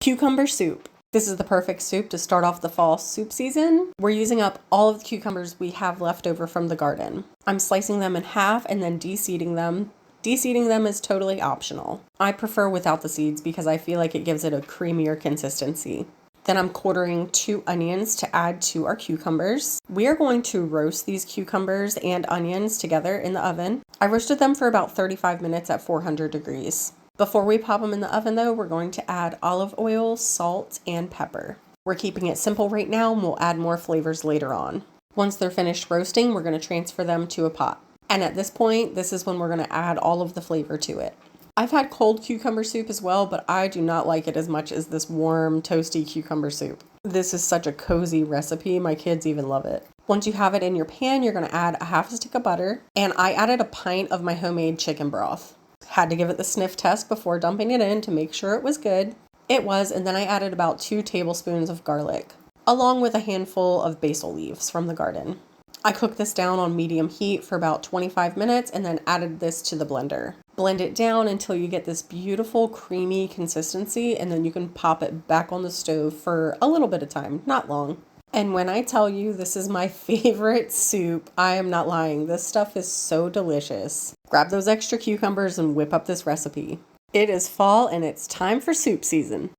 Cucumber soup. This is the perfect soup to start off the fall soup season. We're using up all of the cucumbers we have left over from the garden. I'm slicing them in half and then de-seeding them. De-seeding them is totally optional. I prefer without the seeds because I feel like it gives it a creamier consistency. Then I'm quartering 2 onions to add to our cucumbers. We are going to roast these cucumbers and onions together in the oven. I roasted them for about 35 minutes at 400 degrees. Before we pop them in the oven though, we're going to add olive oil, salt, and pepper. We're keeping it simple right now and we'll add more flavors later on. Once they're finished roasting, we're going to transfer them to a pot. And at this point, this is when we're going to add all of the flavor to it. I've had cold cucumber soup as well, but I do not like it as much as this warm, toasty cucumber soup. This is such a cozy recipe. My kids even love it. Once you have it in your pan, you're going to add a half a stick of butter. And I added a pint of my homemade chicken broth. Had to give it the sniff test before dumping it in to make sure it was good. It was, and then I added about 2 tablespoons of garlic, along with a handful of basil leaves from the garden. I cooked this down on medium heat for about 25 minutes and then added this to the blender. Blend it down until you get this beautiful creamy consistency, and then you can pop it back on the stove for a little bit of time, not long. And when I tell you this is my favorite soup, I am not lying. This stuff is so delicious. Grab those extra cucumbers and whip up this recipe. It is fall and it's time for soup season.